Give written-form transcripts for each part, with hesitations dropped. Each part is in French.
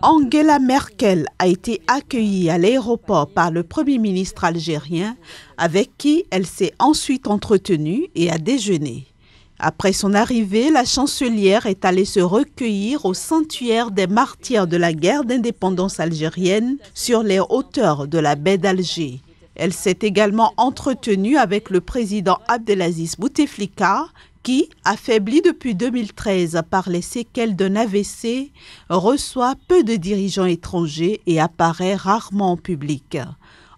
Angela Merkel a été accueillie à l'aéroport par le Premier ministre algérien, avec qui elle s'est ensuite entretenue et a déjeuné. Après son arrivée, la chancelière est allée se recueillir au sanctuaire des martyrs de la guerre d'indépendance algérienne sur les hauteurs de la baie d'Alger. Elle s'est également entretenue avec le président Abdelaziz Bouteflika, qui, affaibli depuis 2013 par les séquelles d'un AVC, reçoit peu de dirigeants étrangers et apparaît rarement en public.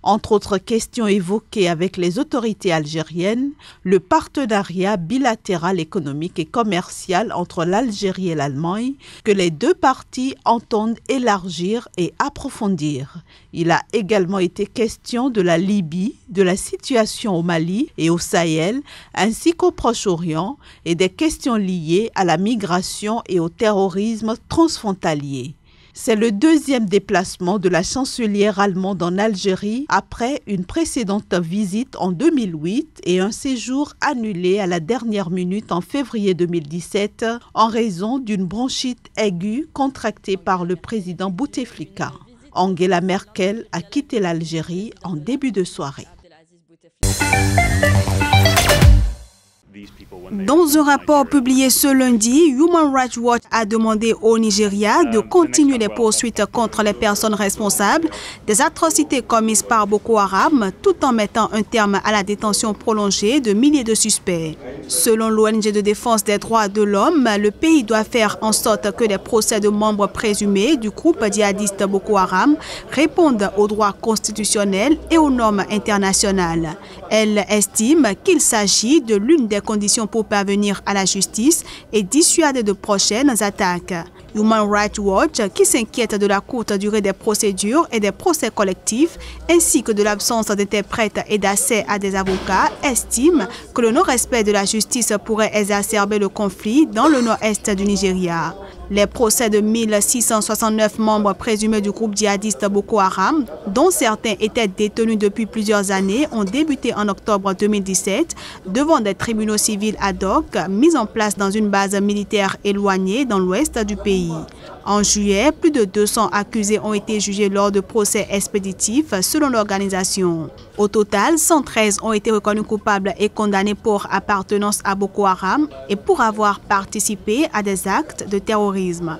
Entre autres questions évoquées avec les autorités algériennes, le partenariat bilatéral économique et commercial entre l'Algérie et l'Allemagne que les deux parties entendent élargir et approfondir. Il a également été question de la Libye, de la situation au Mali et au Sahel, ainsi qu'au Proche-Orient et des questions liées à la migration et au terrorisme transfrontalier. C'est le deuxième déplacement de la chancelière allemande en Algérie après une précédente visite en 2008 et un séjour annulé à la dernière minute en février 2017 en raison d'une bronchite aiguë contractée par le président Bouteflika. Angela Merkel a quitté l'Algérie en début de soirée. Dans un rapport publié ce lundi, Human Rights Watch a demandé au Nigeria de continuer les poursuites contre les personnes responsables des atrocités commises par Boko Haram, tout en mettant un terme à la détention prolongée de milliers de suspects. Selon l'ONG de défense des droits de l'homme, le pays doit faire en sorte que les procès de membres présumés du groupe djihadiste Boko Haram répondent aux droits constitutionnels et aux normes internationales. Elle estime qu'il s'agit de l'une des conditions pour parvenir à la justice et dissuader de prochaines attaques. Human Rights Watch, qui s'inquiète de la courte durée des procédures et des procès collectifs, ainsi que de l'absence d'interprètes et d'accès à des avocats, estime que le non-respect de la justice pourrait exacerber le conflit dans le nord-est du Nigeria. Les procès de 1669 membres présumés du groupe djihadiste Boko Haram, dont certains étaient détenus depuis plusieurs années, ont débuté en octobre 2017 devant des tribunaux civils ad hoc mis en place dans une base militaire éloignée dans l'ouest du pays. En juillet, plus de 200 accusés ont été jugés lors de procès expéditifs selon l'organisation. Au total, 113 ont été reconnus coupables et condamnés pour appartenance à Boko Haram et pour avoir participé à des actes de terrorisme.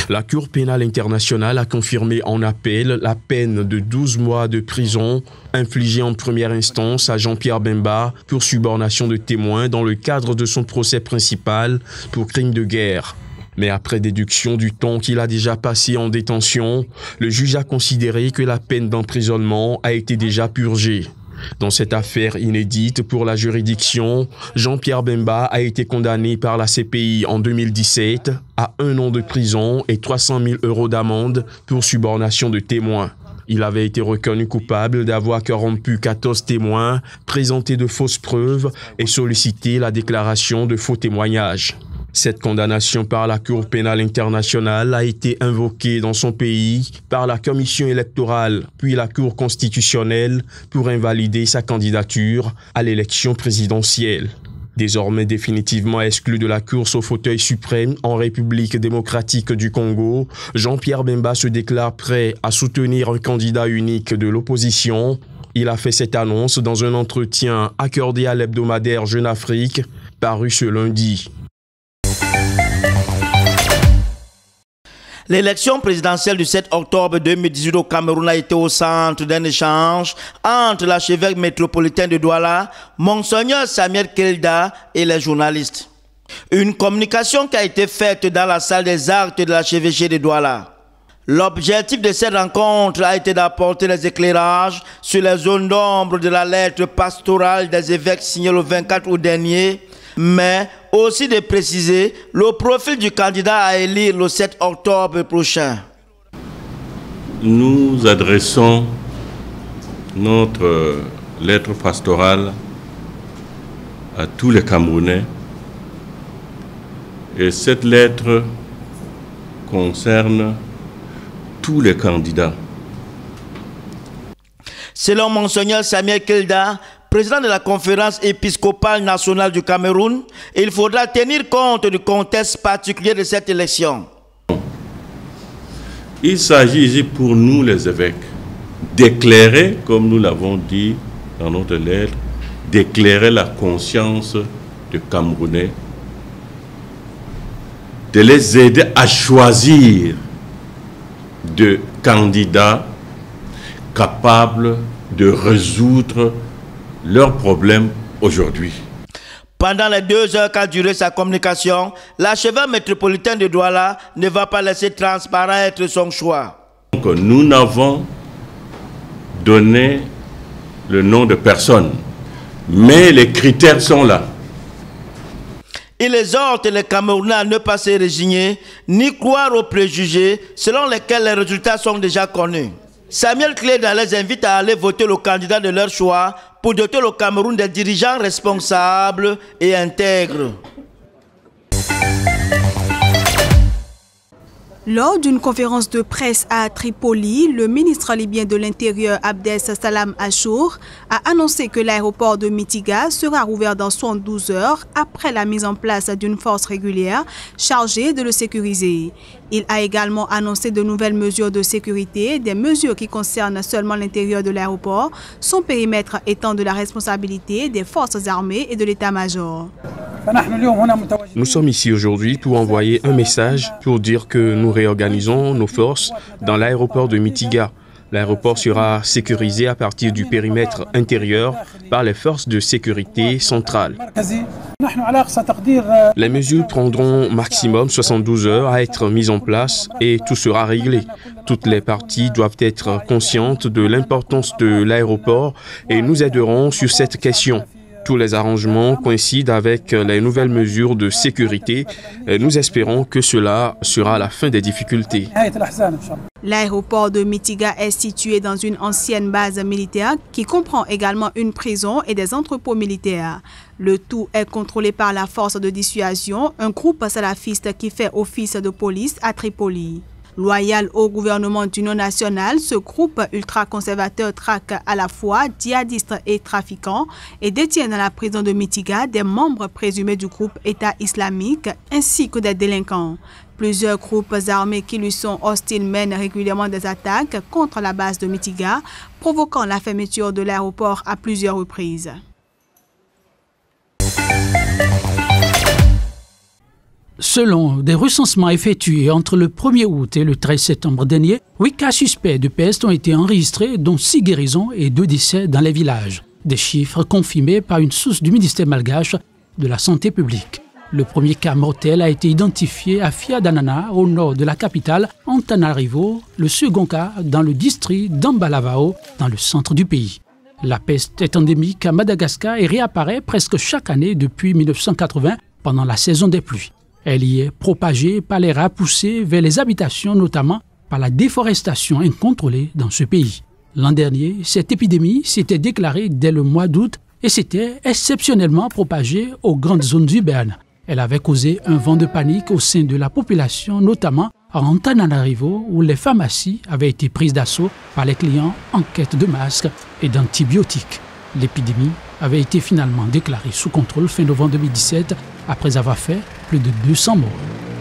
La Cour pénale internationale a confirmé en appel la peine de 12 mois de prison infligée en première instance à Jean-Pierre Bemba pour subornation de témoins dans le cadre de son procès principal pour crime de guerre. Mais après déduction du temps qu'il a déjà passé en détention, le juge a considéré que la peine d'emprisonnement a été déjà purgée. Dans cette affaire inédite pour la juridiction, Jean-Pierre Bemba a été condamné par la CPI en 2017 à 1 an de prison et 300 000 € d'amende pour subornation de témoins. Il avait été reconnu coupable d'avoir corrompu 14 témoins, présenté de fausses preuves et sollicité la déclaration de faux témoignages. Cette condamnation par la Cour pénale internationale a été invoquée dans son pays par la Commission électorale puis la Cour constitutionnelle pour invalider sa candidature à l'élection présidentielle. Désormais définitivement exclu de la course au fauteuil suprême en République démocratique du Congo, Jean-Pierre Bemba se déclare prêt à soutenir un candidat unique de l'opposition. Il a fait cette annonce dans un entretien accordé à l'hebdomadaire Jeune Afrique, paru ce lundi. L'élection présidentielle du 7 octobre 2018 au Cameroun a été au centre d'un échange entre l'archevêque métropolitain de Douala, Monseigneur Samuel Kelda, et les journalistes. Une communication qui a été faite dans la salle des actes de l'archevêché de Douala. L'objectif de cette rencontre a été d'apporter des éclairages sur les zones d'ombre de la lettre pastorale des évêques signée le 24 août dernier, mais aussi de préciser le profil du candidat à élire le 7 octobre prochain. Nous adressons notre lettre pastorale à tous les Camerounais et cette lettre concerne tous les candidats. Selon Monseigneur Samuel Kelda, président de la conférence épiscopale nationale du Cameroun, il faudra tenir compte du contexte particulier de cette élection. Il s'agit ici pour nous les évêques d'éclairer, comme nous l'avons dit dans notre lettre, d'éclairer la conscience des Camerounais, de les aider à choisir de candidats capables de résoudre leurs problèmes aujourd'hui. Pendant les 2 heures qu'a duré sa communication, l'archevêque métropolitain de Douala ne va pas laisser transparaître son choix. Donc, nous n'avons donné le nom de personne, mais les critères sont là. Il exhorte les Camerounais à ne pas se résigner, ni croire aux préjugés selon lesquels les résultats sont déjà connus. Samuel Cléda les invite à aller voter le candidat de leur choix pour doter le Cameroun des dirigeants responsables et intègres. Lors d'une conférence de presse à Tripoli, le ministre libyen de l'Intérieur Abdes Salam Achour a annoncé que l'aéroport de Mitiga sera rouvert dans 72 heures après la mise en place d'une force régulière chargée de le sécuriser. Il a également annoncé de nouvelles mesures de sécurité, des mesures qui concernent seulement l'intérieur de l'aéroport, son périmètre étant de la responsabilité des forces armées et de l'état-major. Nous sommes ici aujourd'hui pour envoyer un message pour dire que nous réorganisons nos forces dans l'aéroport de Mitiga. L'aéroport sera sécurisé à partir du périmètre intérieur par les forces de sécurité centrales. Les mesures prendront maximum 72 heures à être mises en place et tout sera réglé. Toutes les parties doivent être conscientes de l'importance de l'aéroport et nous aiderons sur cette question. Tous les arrangements coïncident avec les nouvelles mesures de sécurité et nous espérons que cela sera la fin des difficultés. L'aéroport de Mitiga est situé dans une ancienne base militaire qui comprend également une prison et des entrepôts militaires. Le tout est contrôlé par la force de dissuasion, un groupe salafiste qui fait office de police à Tripoli. Loyal au gouvernement d'union nationale, ce groupe ultra-conservateur traque à la fois djihadistes et trafiquants et détient dans la prison de Mitiga des membres présumés du groupe État islamique ainsi que des délinquants. Plusieurs groupes armés qui lui sont hostiles mènent régulièrement des attaques contre la base de Mitiga, provoquant la fermeture de l'aéroport à plusieurs reprises. Selon des recensements effectués entre le 1er août et le 13 septembre dernier, 8 cas suspects de peste ont été enregistrés, dont 6 guérisons et 2 décès dans les villages. Des chiffres confirmés par une source du ministère malgache de la Santé publique. Le premier cas mortel a été identifié à Fiadanana, au nord de la capitale, Antananarivo, le second cas dans le district d'Ambalavao, dans le centre du pays. La peste est endémique à Madagascar et réapparaît presque chaque année depuis 1980 pendant la saison des pluies. Elle y est propagée par les rats poussés vers les habitations, notamment par la déforestation incontrôlée dans ce pays. L'an dernier, cette épidémie s'était déclarée dès le mois d'août et s'était exceptionnellement propagée aux grandes zones urbaines. Elle avait causé un vent de panique au sein de la population, notamment à Antananarivo, où les pharmacies avaient été prises d'assaut par les clients en quête de masques et d'antibiotiques. L'épidémie avait été finalement déclarée sous contrôle fin novembre 2017 après avoir fait plus de 200 morts.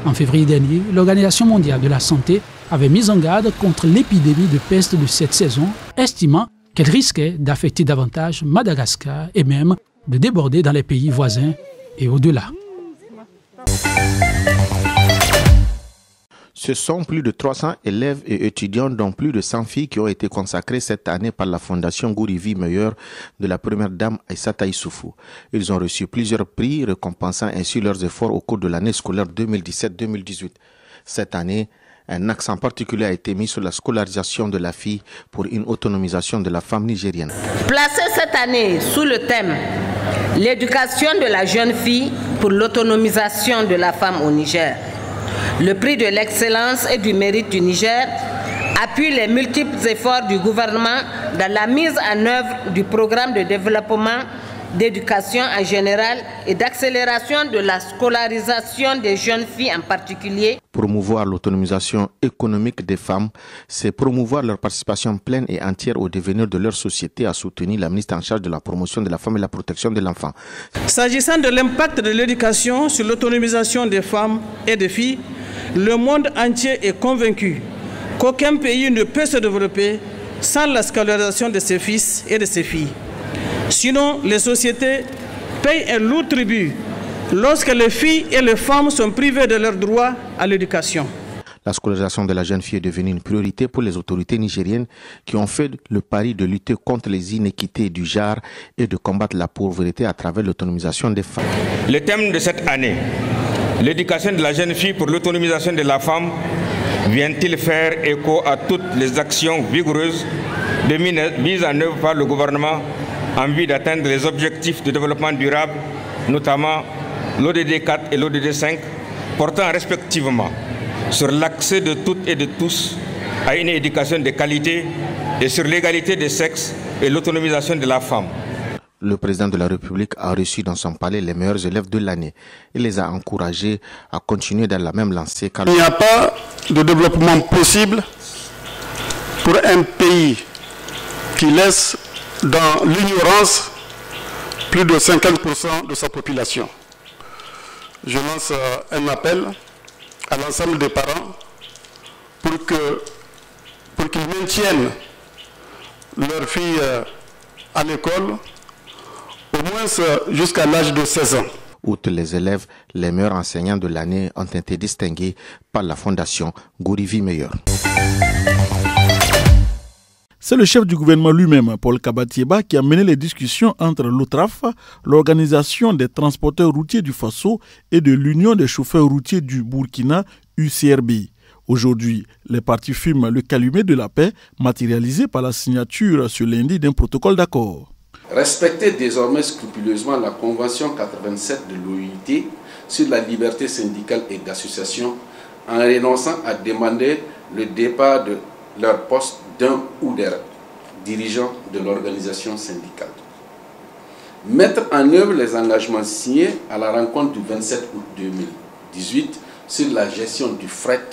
En février dernier, l'Organisation mondiale de la santé avait mis en garde contre l'épidémie de peste de cette saison, estimant qu'elle risquait d'affecter davantage Madagascar et même de déborder dans les pays voisins et au-delà. Ce sont plus de 300 élèves et étudiants, dont plus de 100 filles, qui ont été consacrés cette année par la Fondation Gourivi Meilleur de la première dame Aïssata Issoufou. Ils ont reçu plusieurs prix, récompensant ainsi leurs efforts au cours de l'année scolaire 2017-2018. Cette année, un accent particulier a été mis sur la scolarisation de la fille pour une autonomisation de la femme nigérienne. Placé cette année sous le thème « L'éducation de la jeune fille pour l'autonomisation de la femme au Niger », le prix de l'excellence et du mérite du Niger appuie les multiples efforts du gouvernement dans la mise en œuvre du programme de développement d'éducation en général et d'accélération de la scolarisation des jeunes filles en particulier. Promouvoir l'autonomisation économique des femmes, c'est promouvoir leur participation pleine et entière au devenir de leur société, a soutenu la ministre en charge de la promotion de la femme et la protection de l'enfant. S'agissant de l'impact de l'éducation sur l'autonomisation des femmes et des filles, le monde entier est convaincu qu'aucun pays ne peut se développer sans la scolarisation de ses fils et de ses filles. Sinon, les sociétés payent un lourd tribut lorsque les filles et les femmes sont privées de leur droit à l'éducation. La scolarisation de la jeune fille est devenue une priorité pour les autorités nigériennes qui ont fait le pari de lutter contre les inéquités du genre et de combattre la pauvreté à travers l'autonomisation des femmes. Le thème de cette année, l'éducation de la jeune fille pour l'autonomisation de la femme, vient-il faire écho à toutes les actions vigoureuses mises en œuvre par le gouvernement en vue d'atteindre les objectifs de développement durable, notamment l'ODD 4 et l'ODD 5, portant respectivement sur l'accès de toutes et de tous à une éducation de qualité et sur l'égalité des sexes et l'autonomisation de la femme. Le président de la République a reçu dans son palais les meilleurs élèves de l'année. Il les a encouragés à continuer dans la même lancée. Il n'y a pas de développement possible pour un pays qui laisse dans l'ignorance plus de 50% de sa population. Je lance un appel à l'ensemble des parents pour qu'ils maintiennent leurs filles à l'école au moins jusqu'à l'âge de 16 ans. Outre les élèves, les meilleurs enseignants de l'année ont été distingués par la fondation Gourivi Meilleur. C'est le chef du gouvernement lui-même, Paul Kabatieba, qui a mené les discussions entre l'OTRAF, l'Organisation des transporteurs routiers du Faso, et de l'Union des chauffeurs routiers du Burkina, UCRB. Aujourd'hui, les parties fument le calumet de la paix, matérialisé par la signature ce lundi d'un protocole d'accord. Respecter désormais scrupuleusement la Convention 87 de l'OIT sur la liberté syndicale et d'association en renonçant à demander le départ de leur poste d'un ou des dirigeants de l'organisation syndicale. Mettre en œuvre les engagements signés à la rencontre du 27 août 2018 sur la gestion du fret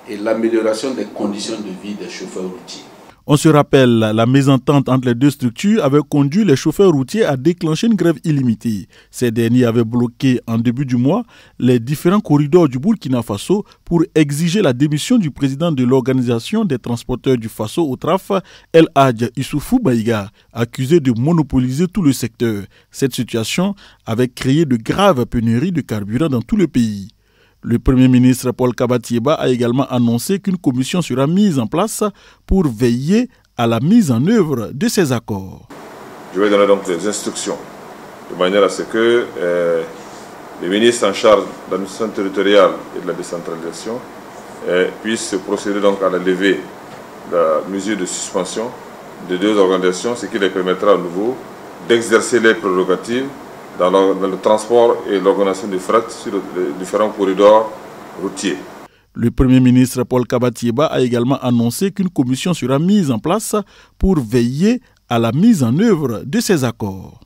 et l'amélioration des conditions de vie des chauffeurs routiers. On se rappelle, la mésentente entre les deux structures avait conduit les chauffeurs routiers à déclencher une grève illimitée. Ces derniers avaient bloqué en début du mois les différents corridors du Burkina Faso pour exiger la démission du président de l'organisation des transporteurs du Faso OTRAF, El Hadj Issoufou Maïga, accusé de monopoliser tout le secteur. Cette situation avait créé de graves pénuries de carburant dans tout le pays. Le Premier ministre Paul Kabatieba a également annoncé qu'une commission sera mise en place pour veiller à la mise en œuvre de ces accords. Je vais donner donc des instructions de manière à ce que les ministres en charge de l'administration territoriale et de la décentralisation puissent procéder donc à la levée de la mesure de suspension de deux organisations, ce qui les permettra à nouveau d'exercer les prérogatives dans le transport et l'organisation du fret sur les différents corridors routiers. Le Premier ministre Paul Kabatieba a également annoncé qu'une commission sera mise en place pour veiller à la mise en œuvre de ces accords.